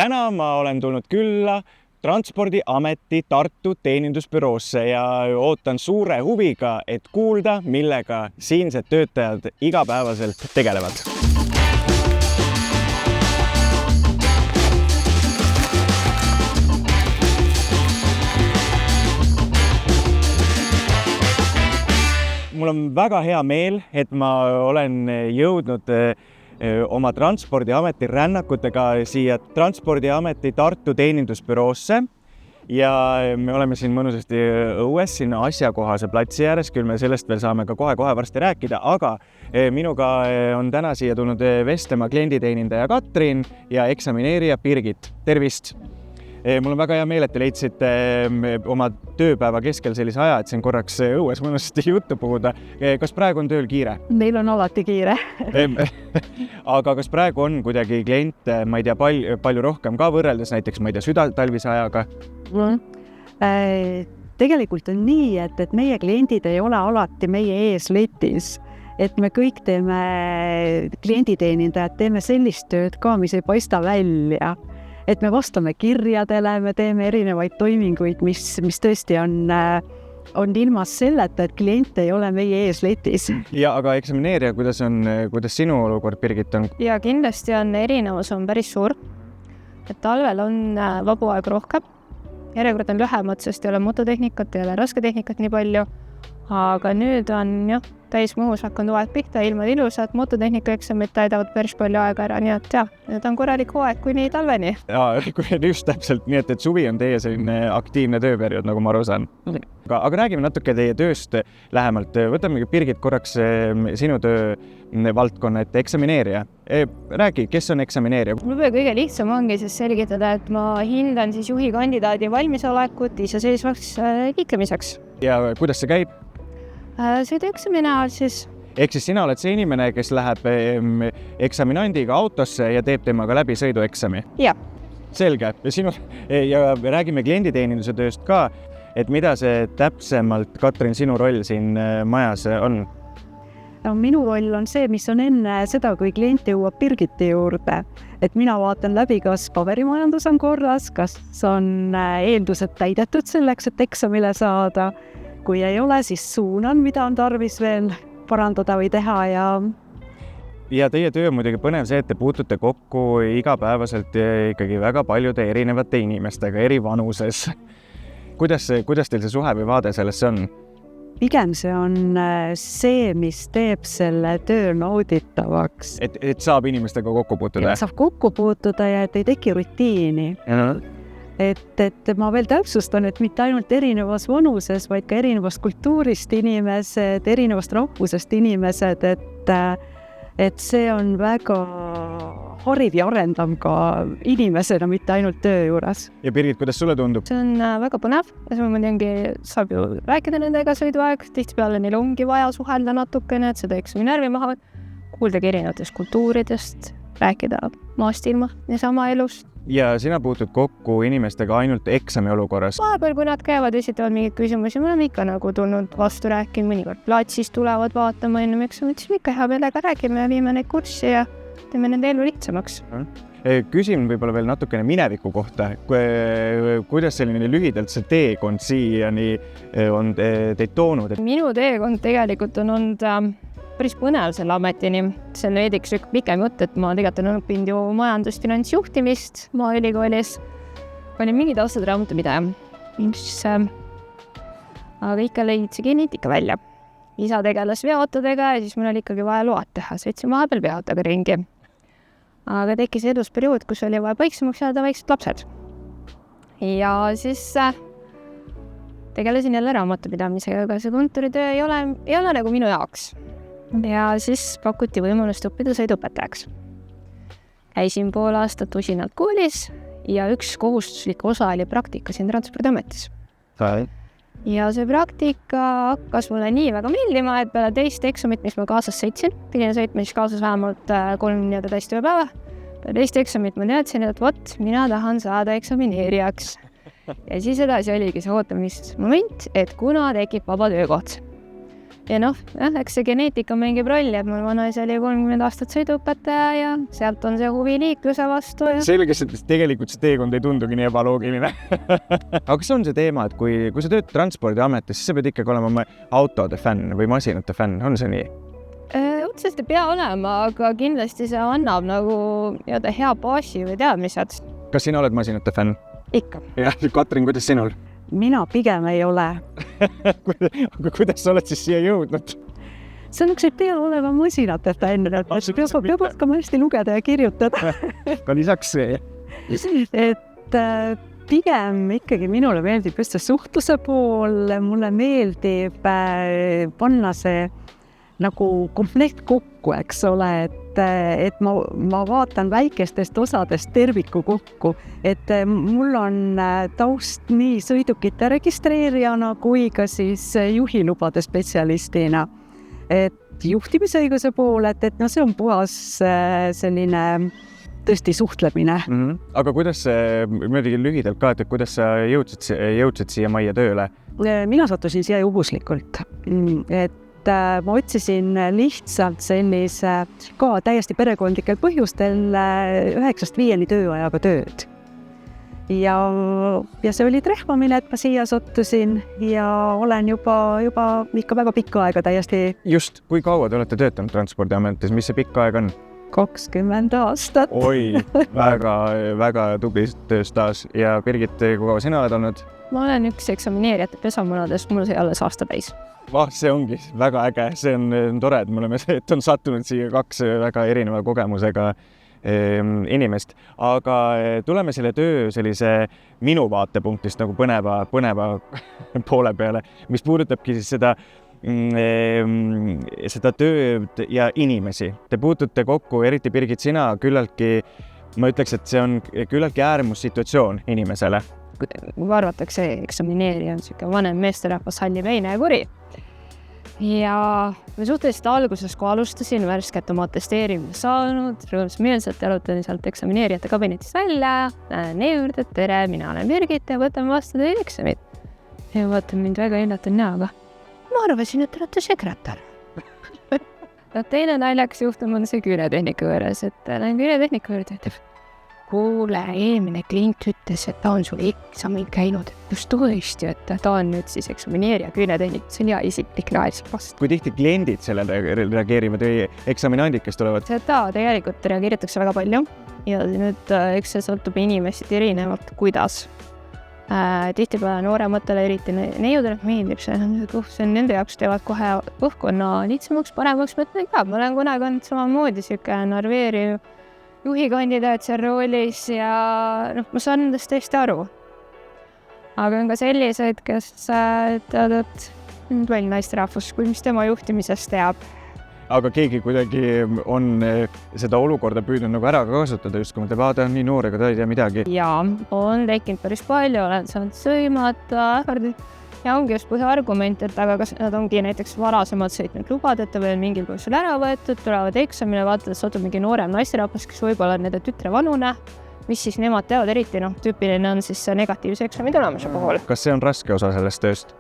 Täna ma olen tulnud külla Transpordiameti Tartu teenindusbüroosse ja ootan suure huviga, et kuulda, millega siinsed töötajad igapäevaselt tegelevad. Mul on väga hea meel, et ma olen jõudnud oma Transpordiameti rännakutega siia Transpordiameti Tartu teenindusbüroosse ja me oleme siin mõnusasti õues, siin asjakohase platsi ääres, küll me sellest veel saame ka kohe varsti rääkida, aga minuga on täna siia tulnud vestlema klienditeenindaja Katrin ja eksamineerija Birgit. Tervist! Mul on väga hea meel, et te leidsite oma tööpäeva keskel sellise aja, et siin korraks õues mõnusasti juttu puhuda. Kas praegu on tööl kiire? Meil on alati kiire. Aga kas praegu on kuidagi kliente, ma ei tea, palju rohkem ka võrreldes näiteks, ma ei tea, südatalvise ajaga? Tegelikult on nii, et meie kliendid ei ole alati meie ees letis. Et me kõik teeme klienditeenindajad, teeme sellist tööd ka, mis ei paista välja. Et me vastame kirjadele, me teeme erinevaid toiminguid, mis tõesti on ilmas selleta, et klient ei ole meie ees letis. Ja, aga eksamineerija, kuidas sinu olukord, Birgit, on? Ja kindlasti on erinevus on päris suur. Et talvel on vabu aeg rohkem. Järjekord on lühemad, sest ei ole mototehnikat, ei ole rasketehnikat nii palju. Aga nüüd on täis mõhus hakanud aeg pihta, ilma ilusad mototehnika eksamid täidavad päris palju aega ära, nii et nüüd on korralik hooaeg kuni talveni. Ja, just täpselt, nii et suvi on teie selline aktiivne tööperiood, nagu ma aru saan. Aga räägime natuke teie tööst lähemalt. Võtame Birgit korraks sinu töövaldkonna, et eksamineerija. Räägi, kes on eksamineerija? Mul kõige lihtsam ongi siis selgitada, et ma hindan siis juhi kandidaadi valmisolekut iseseisvaks liiklemiseks. Ja kuidas see käib? Sõidueksamine siis. Ehk siis sina oled see inimene, kes läheb eksaminandiga autosse ja teeb temaga läbi sõidueksami? Ja. Selge. Ja räägime klienditeeninduse tööst ka, et mida see täpsemalt, Katrin, sinu roll siin majas on? No, minu roll on see, mis on enne seda, kui klient jõuab Birgiti juurde. Et mina vaatan läbi, kas paberimajandus on korras, kas on eeldused täidetud selleks, et eksamile saada. Kui ei ole, siis suunan, mida on tarvis veel parandada või teha. Ja teie töö on muidugi põnev see, et te puutute kokku igapäevaselt ikkagi väga paljude erinevate inimestega, eri vanuses. Kuidas teil see suhe või vaade sellesse on? Pigem see on see, mis teeb selle töö nauditavaks. Et saab inimestega kokku puutuda? Saab kokku puutuda ja et ei teki rutiini. Et ma veel täpsustan, et mitte ainult erinevas vanuses, vaid ka erinevast kultuurist inimesed, erinevast rahvusest inimesed, et see on väga hariv ja arendav ka inimesena, mitte ainult töö juures. Ja Birgit, kuidas sulle tundub? See on väga põnev ja see saab ju rääkida nendega sõiduaeg, tihtipeale neil ongi vaja suhelda natukene, et seda eksami närvi maha, kuuldagi erinevatest kultuuridest, rääkida maast ilma ja sama elust. Ja sina puutud kokku inimestega ainult eksami olukorras? Vahepeal, kui nad käivad, esitavad mingeid küsimusi, me oleme ikka tulnud vastu rääkima, mõnikord platsist tulevad vaatama enne eksamit, siis me ikka hea meelega räägime ja viime neid kurssi ja teeme nende elu lihtsamaks. Küsin võib-olla veel natukene mineviku kohta. Kuidas selline lühidalt see teekond siiani on teid toonud? Minu teekond tegelikult on olnud päris põnev selle ametini. See on veediks pikem jutt, et ma tegelikult olen õppinud ju majandusfinantsjuhtimist Maaülikoolis. Olin mingid aastad raamatupidaja. Aga ikka leid see geneetika välja. Isa tegeles veoautodega ja siis mul oli ikkagi vaja load teha. Sõitsin vahepeal veoautoga ringi. Aga tekkis edus periood, kus oli vaja paiksemaks jääda väiksed lapsed. Ja siis tegelesin jälle raamatupidamisega, aga see kontoritöö ei ole nagu minu jaoks. Ja siis pakuti võimalust õppida sõiduõpetajaks. Käisin pool aastat usinalt koolis ja üks kohustuslik osa oli praktika siin Transpordiametis. Ja see praktika hakkas mulle nii väga meeldima, et peale teist eksamit, mis ma kaasas sõitsin, pidin sõitma siis kaasas vähemalt 3 täistööpäeva. Peale teist eksamit ma teadsin, et mina tahan saada eksamineerijaks. Ja siis edasi oligi see ootamismoment, et kuna tekib vaba töökoht. ja noh, eks see geneetika mängib rolli, et mul vanaisa oli 30 aastat sõiduõpetaja ja sealt on see huvi liikluse vastu. Ja... Selges, et tegelikult see teekond ei tundugi nii ebaloogiline. Aga kas on see teema, et kui sa tööd Transpordiametis, siis sa pead ikkagi olema autode fänn või masinate fänn, on see nii? Otseselt ei pea olema, aga kindlasti see annab nagu hea baasi või teadmised. Kas sina oled masinate fänn? Ikka. Ja, Katrin, kuidas sinul? Mina pigem ei ole. Aga kuidas sa oled siis siia jõudnud? See on üks ei pea olema masinate fänn, peab oskama hästi lugeda ja kirjutada. Ka lisaks see. Et pigem ikkagi minule meeldib just see suhtluse pool, mulle meeldib panna see nagu komplekt kokku, eks ole, et ma vaatan väikestest osadest terviku kokku, et mul on taust nii sõidukite registreerijana kui ka siis juhilubade spetsialistina. Et juhtimisõiguse pool, et see on puhas selline tõesti suhtlemine. Aga kuidas muidugi lühidalt ka, et kuidas sa jõudsid siia majja tööle? Mina sattusin siia juhuslikult, et ma otsisin lihtsalt sellise ka täiesti perekondlikel põhjustel 9-5 tööajaga tööd. Ja see oli trehvamine, et ma siia sattusin ja olen juba ikka väga pikka aega täiesti... Just, kui kaua te olete töötanud Transpordiametis, mis see pikka aeg on? 20 aastat. Oi, väga tubli tööstaas. Ja Birgit, kui kaua sina oled olnud? Ma olen üks eksamineerijate pesamunadest, mul sai alles aasta täis. See ongi väga äge, see on tore, et on sattunud siia 2 väga erineva kogemusega inimest. Aga tuleme selle töö sellise minu vaatepunktist nagu põneva poole peale, mis puudutabki siis seda tööd ja inimesi. Te puutute kokku, eriti Birgit, sina küllaltki, ma ütleks, et see on küllaltki äärmussituatsioon inimesele. Kui arvatakse, eksamineerija on selline vanem meesterahvas, halli veine ja kuri. Ja me suhteliselt alguses, kui alustasin, värskelt oma atesteerimine saanud, rõõmsmeelselt jalutan sealt eksamineerijate kabinetist välja, näen juurde, et tere, mina olen Birgit ja võtame vastu teie eksamit. Ja vaatan mind väga hinnatan näoga. Ma arvasin, et te olete sekretär. Teine naljakas juhtum on see küünetehnika juures, et lähen küünetehnika juurde ja ütleb, kuule, eelmine klient ütles, et ta on sul eksamil käinud, et just tõesti, et ta on nüüd siis eksamineerija küünetehnik, see on hea isiklik naisik vastu. Kui tihti kliendid sellele reageerivad või eksaminandid, kes tulevad? Seda tegelikult reageeritakse väga palju ja nüüd eks see sõltub inimesed erinevalt, kuidas. Tihtipeale noorematele eriti neiudele meeldib see on nende jaoks teevad kohe õhkonna lihtsamaks, paremaks, ma olen kunagi olnud samamoodi siuke narveeriv juhikandidaat seal roolis ja ma saan endast tõesti aru. Aga on ka selliseid, kes teavad, et veel naisterahvus, mis tema juhtimisest teab. Aga keegi kuidagi on seda olukorda püüdnud nagu ära kasutada, just kui mõtleb, ta on nii noor, ega ta ei tea midagi. Jaa, on tekkinud päris palju, olen saanud sõimata, ja ongi just põhiargument, et aga kas nad ongi näiteks varasemalt sõitnud lubadeta või on mingil põhjusel ära võetud, tulevad eksamile, vaatavad, satub mingi noorem naisterahvas, kes võib-olla on nende tütre vanune, mis siis nemad teavad eriti, tüüpiline on siis negatiivse eksami tulemuse puhul. Kas see on raske osa sellest tööst?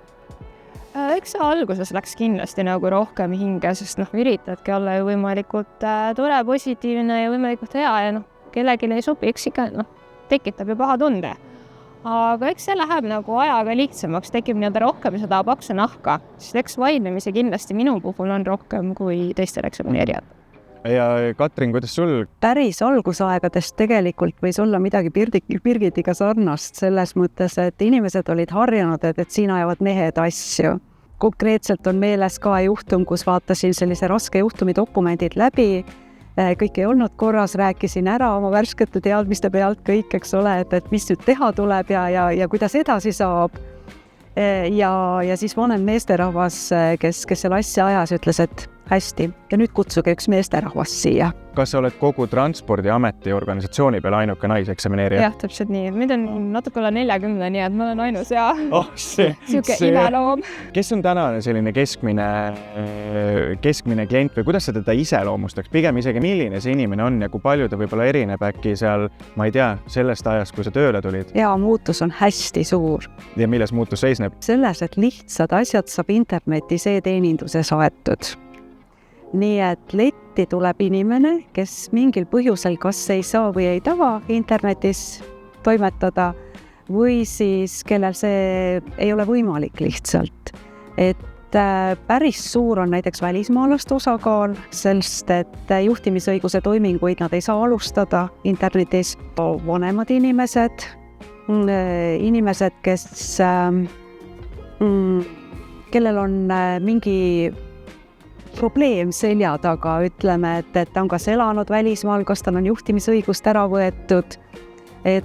Eks see alguses läks kindlasti nagu rohkem hinge, sest üritadki olla ju võimalikult tore, positiivne ja võimalikult hea ja kellelegi ei sobi, eks ikka tekitab ju paha tunde. Aga eks see läheb nagu ajaga lihtsamaks, tekib rohkem seda paksu nahka, sest eks vaidlemise kindlasti minu puhul on rohkem kui teistel eksamineerijad. Ja Katrin, kuidas sul? Päris algusaegadest tegelikult võis olla midagi Birgitiga sarnast selles mõttes, et inimesed olid harjanud, et siin ajavad mehed asju. Konkreetselt on meeles ka juhtum, kus vaatasin sellise raske juhtumi dokumendid läbi, kõik ei olnud korras, rääkisin ära oma värskete teadmiste pealt kõik, eks ole, et mis nüüd teha tuleb ja kuidas edasi saab. Ja siis vanem meesterahvas, kes selle asja ajas, ütles, et hästi ja nüüd kutsuge üks meesterahvas siia. Kas sa oled kogu Transpordiameti organisatsiooni peale ainuke naiseksamineerija? Jah, täpselt nii. Meid on natuke üle 40, nii et ma olen ainus ja siuke imeloom. Kes on täna selline keskmine klient või kuidas sa teda iseloomustaks? Pigem isegi milline see inimene on ja kui palju ta võib-olla erineb äkki seal, ma ei tea, sellest ajast, kui sa tööle tulid? Ja muutus on hästi suur. Ja milles muutus seisneb? Selles, et lihtsad asjad saab internetis e-teeninduses aetud. Nii et letti tuleb inimene, kes mingil põhjusel kas ei saa või ei taha internetis toimetada või siis kellel see ei ole võimalik lihtsalt. Et päris suur on näiteks välismaalaste osakaal, sest et juhtimisõiguse toiminguid nad ei saa alustada internetis. Vanemad inimesed, kes, kellel on mingi probleem selja taga, ütleme, et ta on kas elanud välismaal, kas tal on juhtimisõigust ära võetud, et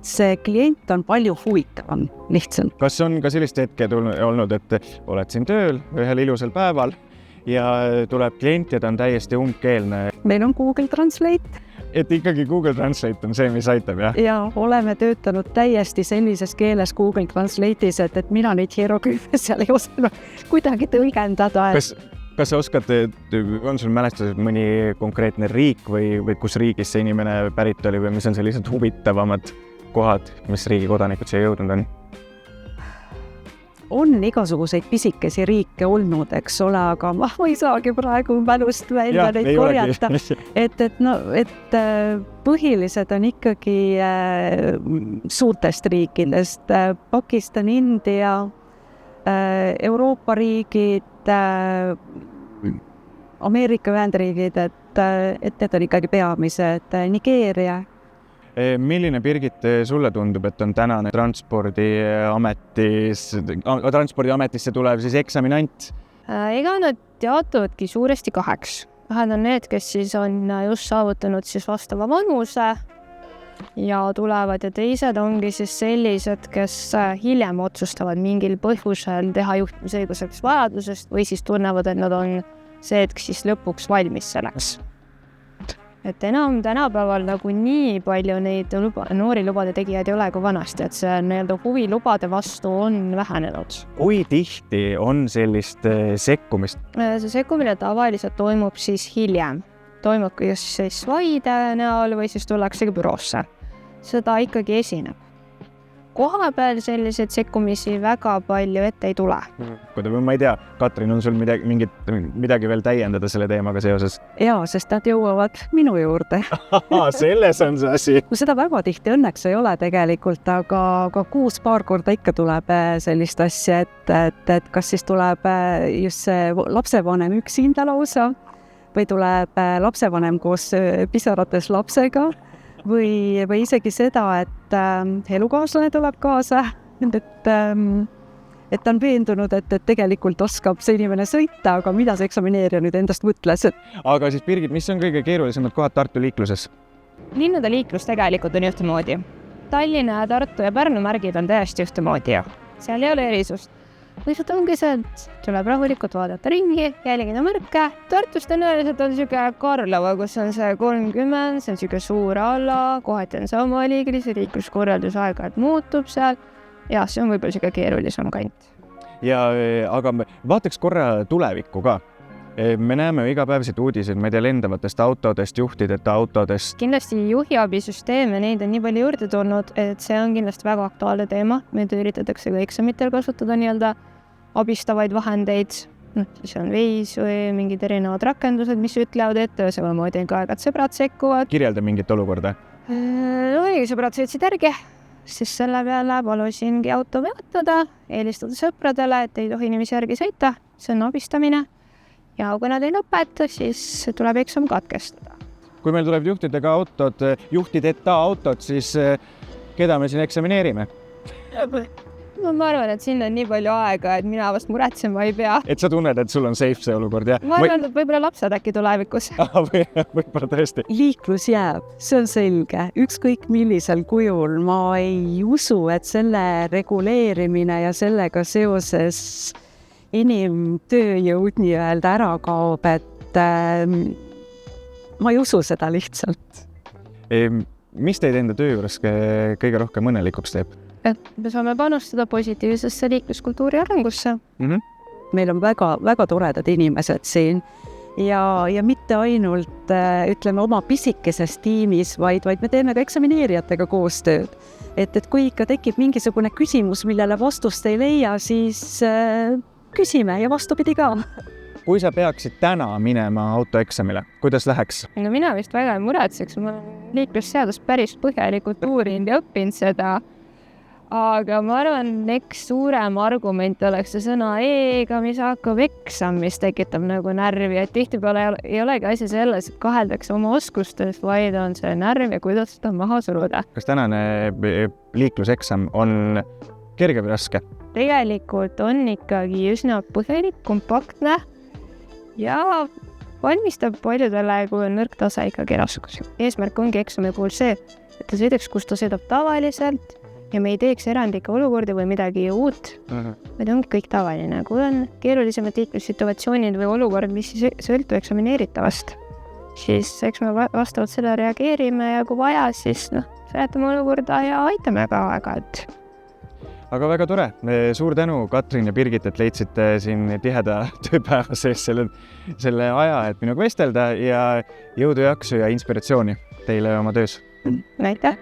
see klient on palju huvitavam lihtsalt. Kas on ka sellist hetke olnud, et oled siin tööl ühel ilusal päeval ja tuleb klient ja ta on täiesti umbkeelne? Meil on Google Translate. Et ikkagi Google Translate on see, mis aitab, jah? Ja oleme töötanud täiesti sellises keeles Google Translate'is, et mina neid hierogüüfe seal ei osanud kuidagi tõlgendada. Kas sa oskad, on sul mälestused mõni konkreetne riik või kus riigis see inimene pärit oli või mis on sellised huvitavamad kohad, mis riigi kodanikud siia jõudnud on? On igasuguseid pisikesi riike olnud, eks ole, aga ma ei saagi praegu mälust välja neid korjata. Et põhilised on ikkagi suurtest riikidest. Pakistan, India, Euroopa riigid, Ameerika Ühendriigid, et need on ikkagi peamised, Nigeeria. Milline, Birgit, sulle tundub, et on tänane Transpordiametisse tulev siis eksaminant? Ega nad jaotavadki suuresti 2. Ühed on need, kes siis on just saavutanud siis vastava vanuse ja tulevad ja teised ongi siis sellised, kes hiljem otsustavad mingil põhjusel teha juhtimisõiguseks vajadusest või siis tunnevad, et nad on see hetk siis lõpuks valmis selleks. Et enam tänapäeval nagu nii palju neid noori lubade tegijaid ei ole kui vanasti, et see huvi lubade vastu on vähenenud. Kui tihti on sellist sekkumist? See sekkumine tavaliselt toimub siis hiljem. Toimub siis vaide näol või siis tullaksegi büroosse. Seda ikkagi esineb. Koha peal selliseid sekkumisi väga palju ette ei tule. Ma ei tea, Katrin, on sul midagi veel täiendada selle teemaga seoses? Jaa, sest nad jõuavad minu juurde. Selles on see asi. Seda väga tihti õnneks ei ole tegelikult, aga 6 paar korda ikka tuleb sellist asja, et kas siis tuleb just see lapsevanem üksinda lausa või tuleb lapsevanem koos pisarates lapsega või isegi seda, et elukaaslane tuleb kaasa, et ta on veendunud, et tegelikult oskab see inimene sõita, aga mida see eksamineerija nüüd endast mõtles? Aga siis, Birgit, mis on kõige keerulisemad kohad Tartu liikluses? Linnade liiklus tegelikult on ühtemoodi. Tallinna, Tartu ja Pärnu märgid on täiesti ühtemoodi. Seal ei ole erisust. Lihtsalt ongi see, et tuleb rahulikult vaadata ringi, jälgida märke. Tartus tõenäoliselt on siuke Karlova, kus on see 30, see on siuke suur ala, kohati on sama liiglise liikluskorraldus aeg-ajalt muutub seal. Ja see on võib-olla siuke keerulisem kant. Aga vaataks korra tulevikku ka. Me näeme igapäevasid uudiseid, ma ei tea, lendavatest autodest, juhtideta autodest. Kindlasti juhiabisüsteeme, neid on nii palju juurde tulnud, et see on kindlasti väga aktuaalne teema. Meid üritatakse ka eksamitel kasutada nii-öelda abistavaid vahendeid. Siis on veis või mingid erinevad rakendused, mis ütlevad ette, samamoodi on ka aeg-ajalt sõbrad sekkuvad. Kirjelda mingit olukorda? Sõbrad sõitsid järgi, siis selle peale palusingi auto peatada, eelistada sõpradele, et ei tohi inimesi järgi sõita. See on abistamine. Ja kui nad ei lõpeta, siis tuleb eksam katkestada. Kui meil tuleb juhtideta autod, siis keda me siin eksamineerime? Ma arvan, et siin on nii palju aega, et mina vast muretsema ei pea. Et sa tunned, et sul on safe see olukord, jah? Ma arvan, et võib-olla lapsed äkki tulevikus. Võib-olla tõesti. Liiklus jääb, see on selge. Ükskõik millisel kujul. Ma ei usu, et selle reguleerimine ja sellega seoses inimtööjõud nii-öelda ära kaob, et ma ei usu seda lihtsalt. Mis teid enda töö juures kõige rohkem õnnelikuks teeb? Et me saame panustada positiivsesse liikluskultuuri arengusse. Meil on väga toredad inimesed siin ja mitte ainult ütleme oma pisikeses tiimis, vaid me teeme ka eksamineerijatega koostööd. Et kui ikka tekib mingisugune küsimus, millele vastust ei leia, siis küsime ja vastupidi ka. Kui sa peaksid täna minema autoeksamile, kuidas läheks? No mina vist väga ei muretseks, ma olen liiklusseadust päris põhjalikult uurinud ja õppinud seda. Aga ma arvan, eks suurem argument oleks see sõna E-ga, mis hakkab eksam, mis tekitab nagu närvi, et tihtipeale ei olegi asi selles, et kaheldakse oma oskustes, vaid on see närv ja kuidas seda maha suruda. Kas tänane liikluseksam on kerge või raske? Tegelikult on ikkagi üsna põhjalik, kompaktne ja valmistab paljudele, kui on nõrk tase ikkagi raskusi. Eesmärk ongi eksami puhul see, et ta sõidaks, kus ta sõidab tavaliselt ja me ei teeks erandlikke olukordi või midagi uut, vaid ongi kõik tavaline. Kui on keerulisemad liiklussituatsioonid või olukord, mis ei sõltu eksamineeritavast, siis eks me vastavalt selle reageerime ja kui vaja, siis seletame olukorda ja aitame ka aeg-ajalt. Aga väga tore. Suur tänu, Katrin ja Birgit, et leidsite siin tiheda tööpäeva sees selle aja, et minuga vestelda ja jõudu, jaksu ja inspiratsiooni teile oma töös. Aitäh!